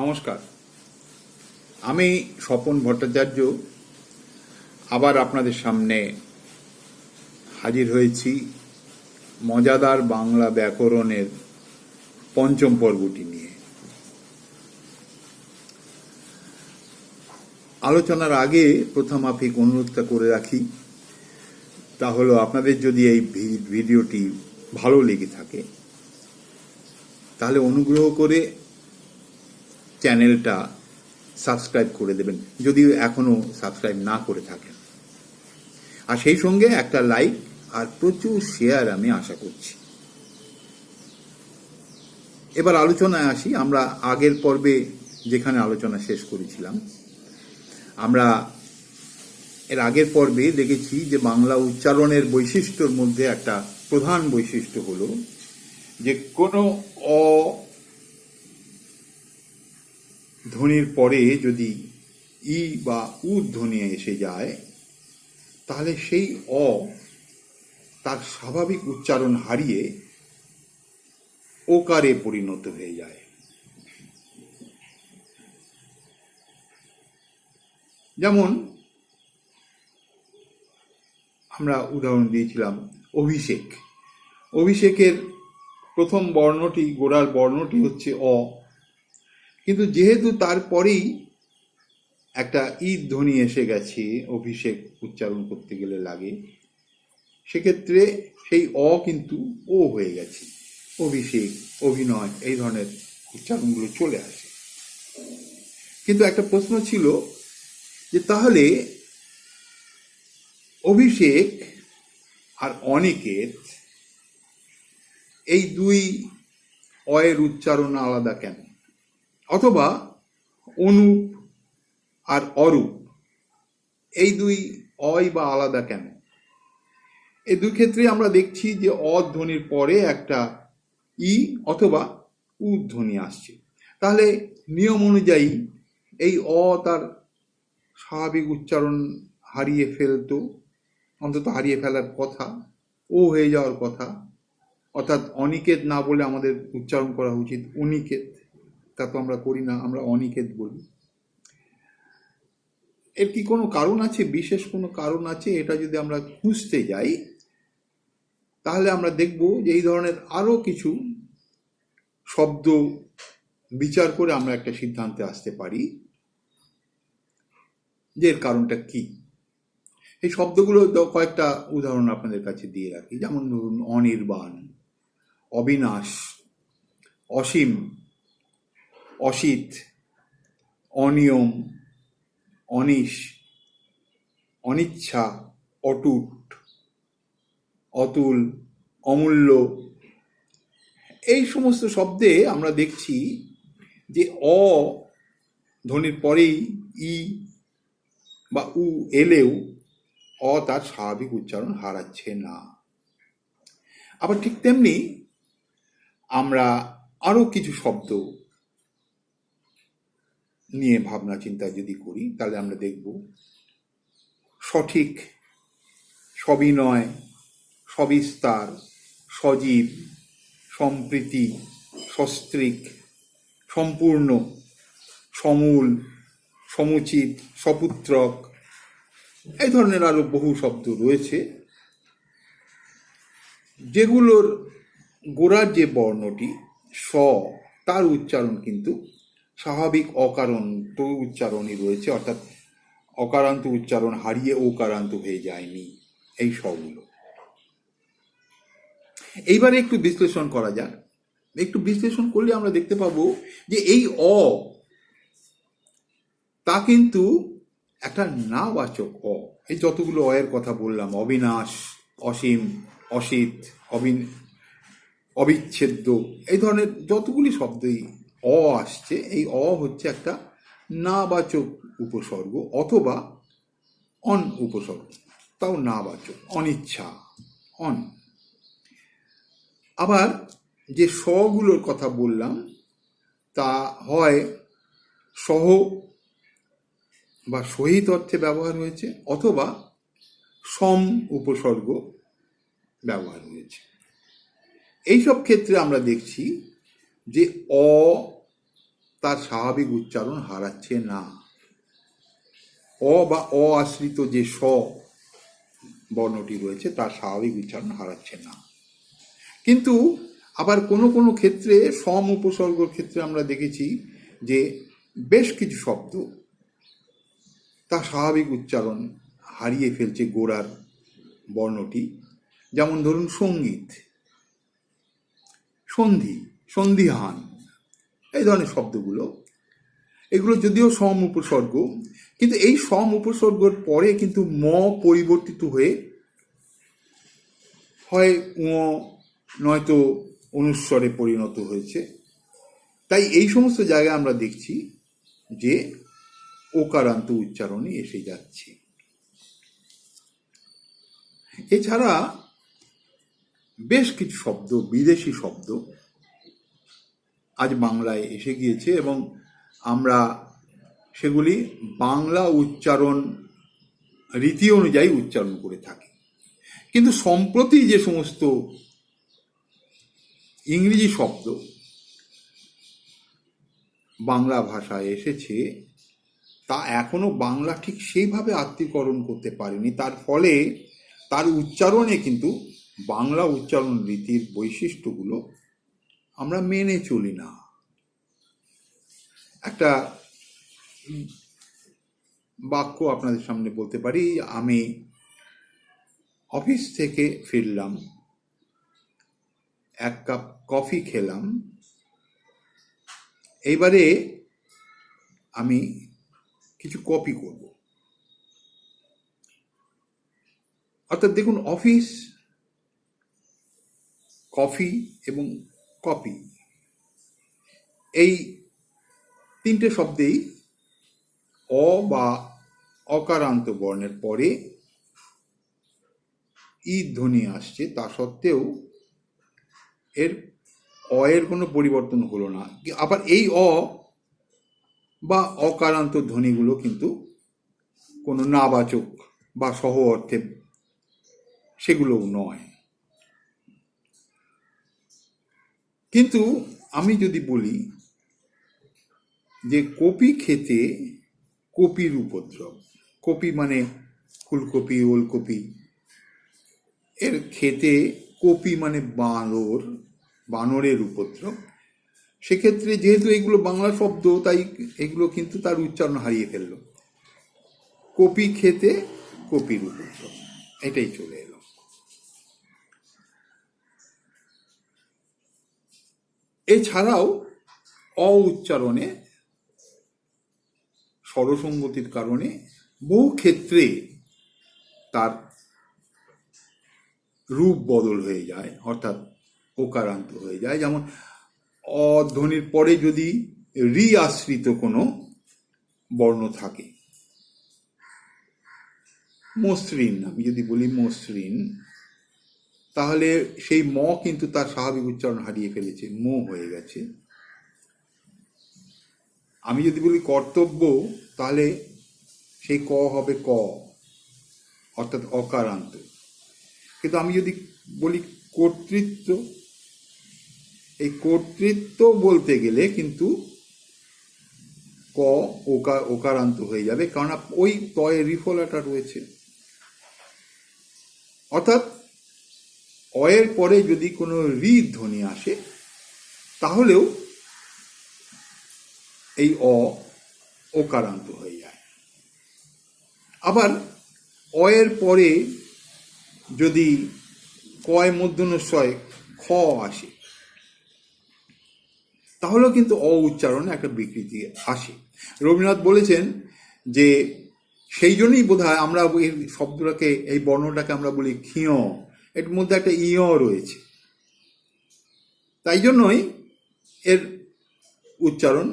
নমস্কার, আমি স্বপন ভট্টাচার্য আবার আপনাদের সামনে হাজির হয়েছি মজাদার বাংলা ব্যাকরণের পঞ্চম পর্বটি নিয়ে। আলোচনার আগে প্রথমাফিক অনুরোধটা করে রাখি, তা হলো আপনাদের যদি এই ভিডিওটি ভালো লেগে থাকে তাহলে অনুগ্রহ করে চ্যানেলটা সাবস্ক্রাইব করে দেবেন যদি এখনও সাবস্ক্রাইব না করে থাকেন, আর সেই সঙ্গে একটা লাইক আর প্রচুর শেয়ার আমি আশা করছি। এবার আলোচনায় আসি। আমরা আগের পর্বে যেখানে আলোচনা শেষ করেছিলাম, আমরা এর আগের পর্বে দেখেছি যে বাংলা উচ্চারণের বৈশিষ্ট্যর মধ্যে একটা প্রধান বৈশিষ্ট্য হলো যে কোনো অ ধ্বনির পরে যদি ই বা উ ধ্বনি এসে যায় তাহলে সেই অ তার স্বাভাবিক উচ্চারণ হারিয়ে ওকারে পরিণত হয়ে যায়। যেমন আমরা উদাহরণ দিয়েছিলাম অভিষেক। অভিষেকের প্রথম বর্ণটি, গোড়ার বর্ণটি হচ্ছে অ, কিন্তু যেহেতু তারপরেই একটা ই ধ্বনি এসে গেছে অভিষেক উচ্চারণ করতে গেলে লাগে, সেক্ষেত্রে সেই অ কিন্তু ও হয়ে গেছে। অভিষেক, অভিনয়, এই ধরনের উচ্চারণগুলো চলে আসে। কিন্তু একটা প্রশ্ন ছিল যে তাহলে অভিষেক আর অনিকেত এই দুই অয়ের উচ্চারণ আলাদা কেন? অথবা অনুপ আর অরূপ এই দুই অই বা আলাদা কেন? এই দুই ক্ষেত্রে আমরা দেখছি যে অ ধ্বনির পরে একটা ই অথবা উ ধ্বনি আসছে। তাহলে নিয়ম অনুযায়ী এই অ তার স্বাভাবিক উচ্চারণ হারিয়ে ফেলতো, অন্তত হারিয়ে ফেলার কথা, ও হয়ে যাওয়ার কথা। অর্থাৎ অনিকেত না বলে আমাদের উচ্চারণ করা উচিত অনিকেত। তা তো আমরা করি না, আমরা অনিকেত বলি। এর কি কোনো কারণ আছে, বিশেষ কোনো কারণ আছে? এটা যদি আমরা খুঁজতে যাই তাহলে আমরা দেখব যে এই ধরনের আরো কিছু শব্দ বিচার করে আমরা একটা সিদ্ধান্তে আসতে পারি যে এর কারণটা কি। এই শব্দগুলো কয়েকটা উদাহরণ আপনাদের কাছে দিয়ে রাখি। যেমন ধরুন অনির্বাণ, অবিনাশ, অসীম, অসিত, অনিয়ম, অনিশ, অনিচ্ছা, অটুট, অতুল, অমূল্য। এই সমস্ত শব্দে আমরা দেখছি যে অ ধ্বনির পরেই ই বা উ এলেও অ তার স্বাভাবিক উচ্চারণ হারাচ্ছে না। আবার ঠিক তেমনি আমরা আরো কিছু শব্দ নিয়ে ভাবনা চিন্তা যদি করি তাহলে আমরা দেখব সঠিক, সবিনয়, সবিস্তার, সজীব, সম্প্রীতি, সস্ত্রীক, সম্পূর্ণ, সমূল, সমুচিত, সপুত্রক, এই ধরনের আরো বহু শব্দ রয়েছে যেগুলোর গোড়ার যে বর্ণটি স, তার উচ্চারণ কিন্তু স্বাভাবিক অকারান্ত উচ্চারণই রয়েছে, অর্থাৎ অকারান্ত উচ্চারণ হারিয়ে ওকারান্ত হয়ে যায়নি এই সগুলো। এইবারে একটু বিশ্লেষণ করা যাক। একটু বিশ্লেষণ করলে আমরা দেখতে পাবো যে এই অ তা কিন্তু একটা নাবাচক অ। এই যতগুলো অয়ের কথা বললাম, অবিনাশ, অসীম, অসিত, অবিচ্ছেদ্য, এই ধরনের যতগুলি শব্দই অ আসছে, এই অ হচ্ছে একটা নাবাচক উপসর্গ অথবা অন উপসর্গ, তাও নাবাচক। অনিচ্ছা, অন। আবার যে সগুলোর কথা বললাম তা হয় সহ বা সহিত অর্থে ব্যবহার হয়েছে অথবা সম উপসর্গ ব্যবহার হয়েছে। এইসব ক্ষেত্রে আমরা দেখছি যে অ তার স্বাভাবিক উচ্চারণ হারাচ্ছে না। অ বা অ আশ্রিত যে স বর্ণটি রয়েছে তার স্বাভাবিক উচ্চারণ হারাচ্ছে না। কিন্তু আবার কোনো কোনো ক্ষেত্রে সম উপসর্গর ক্ষেত্রে আমরা দেখেছি যে বেশ কিছু শব্দ তার স্বাভাবিক উচ্চারণ হারিয়ে ফেলছে গোড়ার বর্ণটি। যেমন ধরুন সঙ্গীত, সন্ধি, সন্ধিহান, এই ধরনের শব্দগুলো, এগুলো যদিও সম উপসর্গ, কিন্তু এই সম উপসর্গর পরে কিন্তু ম পরিবর্তিত হয়ে হয় নয়তো অনুস্বরে পরিণত হয়েছে। তাই এই সমস্ত জায়গায় আমরা দেখছি যে ওকারান্ত উচ্চারণে এসে যাচ্ছে। এছাড়া বেশ কিছু শব্দ, বিদেশি শব্দ আজ বাংলায় এসে গিয়েছে এবং আমরা সেগুলি বাংলা উচ্চারণ রীতি অনুযায়ী উচ্চারণ করে থাকি। কিন্তু সম্প্রতি যে সমস্ত ইংরেজি শব্দ বাংলা ভাষায় এসেছে তা এখনো বাংলা ঠিক সেইভাবে আত্মীকরণ করতে পারেনি। তার ফলে তার উচ্চারণে কিন্তু বাংলা উচ্চারণ রীতির বৈশিষ্ট্যগুলো আমরা মেনে চলি না। একটা বাক্য আপনাদের সামনে বলতে পারি। আমি অফিস থেকে ফিরলাম, এক কাপ কফি খেলাম, এইবারে আমি কিছু কপি করব। অর্থাৎ দেখুন, অফিস, কফি এবং কপি, এই তিনটে শব্দেই অ বা অকারান্ত বর্ণের পরে ই ধ্বনি আসছে। তা সত্ত্বেও এর অ এর কোনো পরিবর্তন হলো না। আবার এই অ বা অকারান্ত ধ্বনিগুলো কিন্তু কোনো নাবাচক বা সহ অর্থে সেগুলোও নয়। কিন্তু আমি যদি বলি যে কপি খেতে কপির উপদ্রব, কপি মানে ফুলকপি, ওলকপি, এর খেতে কপি মানে বানর, বানরের উপদ্রব, সেক্ষেত্রে যেহেতু এগুলো বাংলা শব্দ তাই এগুলো কিন্তু তার উচ্চারণ হারিয়ে ফেললো। কপি খেতে কপির উপদ্রব, এটাই চলে এলো। এছাড়াও অ উচ্চারণে স্বরসঙ্গতির কারণে বহু ক্ষেত্রে তার রূপ বদল হয়ে যায়, অর্থাৎ ওকারান্ত হয়ে যায়। যেমন অ ধ্বনির পরে যদি রি আশ্রিত কোনো বর্ণ থাকে, মসৃণ, আমি যদি বলি মসৃণ, তাহলে সেই ম কিন্তু তার স্বাভাবিক উচ্চারণ হারিয়ে ফেলেছে, মো হয়ে গেছে। আমি যদি বলি কর্তব্য, তাহলে সেই ক হবে ক, অর্থাৎ অকারান্ত। কিন্তু আমি যদি বলি কর্তৃত্ব, এই কর্তৃত্ব বলতে গেলে কিন্তু ক ওকারান্ত হয়ে যাবে, কারণ ওই তয়ে রিফলাটা রয়েছে। অর্থাৎ অয়ের পরে যদি কোনো রি ধ্বনি আসে তাহলেও এই ওকারান্ত হয়ে যায়। আবার অয়ের পরে যদি কয় মূর্ধন্যস্বয় খ আসে তাহলেও কিন্তু অ উচ্চারণে একটা বিকৃতি আসে। রবীন্দ্রনাথ বলেছেন যে সেই জন্যই বোধহয় আমরা এই শব্দটাকে, এই বর্ণটাকে আমরা বলি ক্ষীয়, এর মধ্যে একটা ইয় রয়েছে, তাই জন্যই এর উচ্চারণ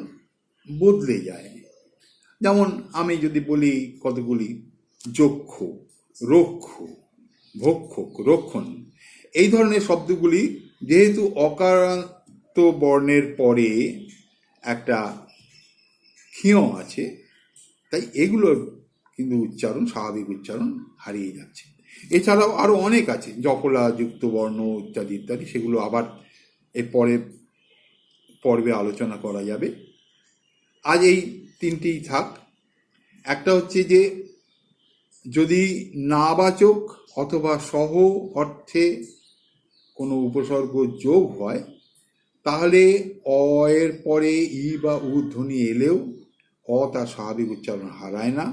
বদলে যায়। যেমন আমি যদি বলি কতগুলি যক্ষ, রক্ষ, ভক্ষক, রক্ষণ, এই ধরনের শব্দগুলি যেহেতু অকারান্ত বর্ণের পরে একটা ক্ষীয় আছে, তাই এগুলোর কিন্তু উচ্চারণ, স্বাভাবিক উচ্চারণ হারিয়ে যাচ্ছে। এছাড়াও আরও অনেক আছে, জকলা যুক্ত বর্ণ ইত্যাদি ইত্যাদি, সেগুলো আবার এর পরে পর্বে আলোচনা করা যাবে। আজ এই তিনটেই থাক। একটা হচ্ছে যে যদি নাবাচক অথবা সহ অর্থে কোনো উপসর্গ যোগ হয়, তাহলে অ এর পরে ই বা উ ধ্বনি এলেও অ তার স্বাভাবিক উচ্চারণ হারায় না।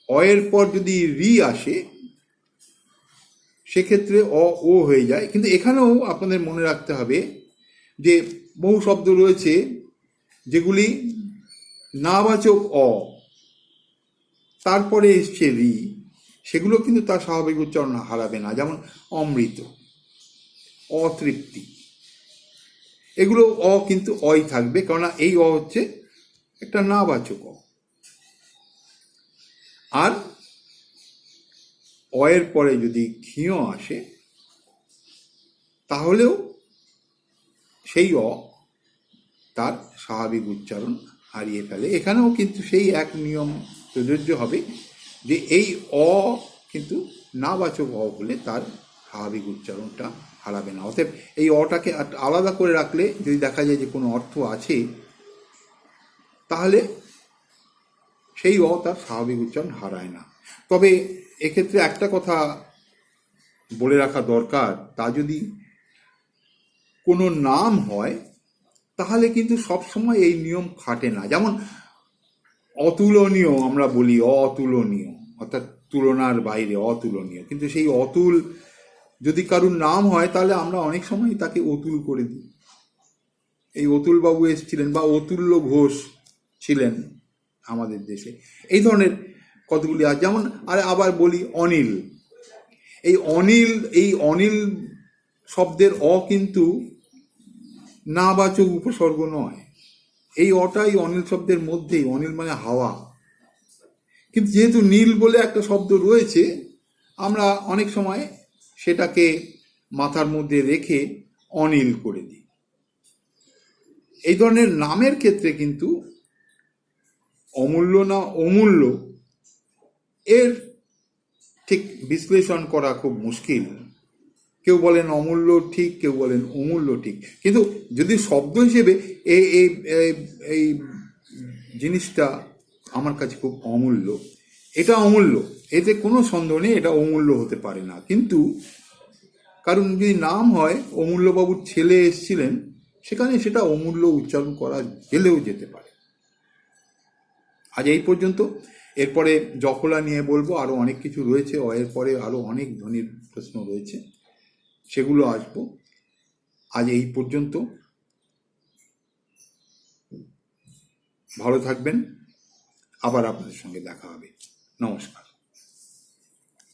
অ এর পর যদি রি আসে, সেক্ষেত্রে অ ও হয়ে যায়। কিন্তু এখানেও আপনাদের মনে রাখতে হবে যে বহু শব্দ রয়েছে যেগুলি নাবাচক অ, তারপরে এসছে রি, সেগুলো কিন্তু তার স্বাভাবিক উচ্চারণ হারাবে না। যেমন অমৃত, অতৃপ্তি, এগুলো অ কিন্তু অই থাকবে, কেননা এই অ হচ্ছে একটা নাবাচক অ। আর অ এর পরে যদি ক্ষীয় আসে, তাহলেও সেই অ তার স্বাভাবিক উচ্চারণ হারিয়ে ফেলে। এখানেও কিন্তু সেই এক নিয়ম প্রযোজ্য হবে যে এই অ কিন্তু নাবাচক অ হলে তার স্বাভাবিক উচ্চারণটা হারাবে না। অতএব এই অটাকে আলাদা করে রাখলে যদি দেখা যায় যে কোনো অর্থ আছে, তাহলে সেই অ তার স্বাভাবিক উচ্চারণ হারায় না। তবে এক্ষেত্রে একটা কথা বলে রাখা দরকার, তা যদি কোনো নাম হয় তাহলে কিন্তু সবসময় এই নিয়ম খাটে না। যেমন অতুলনীয় আমরা বলি, অতুলনীয়, অর্থাৎ তুলনার বাইরে, অতুলনীয়। কিন্তু সেই অতুল যদি কারুর নাম হয়, তাহলে আমরা অনেক সময় তাকে অতুল করে দিই। এই অতুল বাবু এসেছিলেন বা অতুল্য ঘোষ ছিলেন আমাদের দেশে, এই ধরনের কতগুলি আছে। যেমন আবার বলি অনিল। এই অনিল শব্দের অ কিন্তু নাবাচক উপসর্গ নয়। এই অটাই অনিল শব্দের মধ্যেই, অনিল মানে হাওয়া। কিন্তু যেহেতু নীল বলে একটা শব্দ রয়েছে, আমরা অনেক সময় সেটাকে মাথার মধ্যে রেখে অনিল করে দিই। এই ধরনের নামের ক্ষেত্রে কিন্তু অমূল্য না অমূল্য এর ঠিক বিশ্লেষণ করা খুব মুশকিল। কেউ বলেন অমূল্য ঠিক, কেউ বলেন অমূল্য ঠিক। কিন্তু যদি শব্দ হিসেবে এই জিনিসটা আমার কাছে খুব অমূল্য, এটা অমূল্য, এতে কোনো সন্দেহ নেই, এটা অমূল্য হতে পারে না। কিন্তু কারণ যদি নাম হয় অমূল্যবাবুর ছেলে এসেছিলেন, সেখানে সেটা অমূল্য উচ্চারণ করা গেলেও যেতে পারে। আজ এই পর্যন্ত। এরপরে জখলা নিয়ে বলবো, আরও অনেক কিছু রয়েছে, এর পরে আরও অনেক ধ্বনির প্রশ্ন রয়েছে, সেগুলো আসবো। আজ এই পর্যন্ত। ভালো থাকবেন, আবার আপনাদের সঙ্গে দেখা হবে। নমস্কার।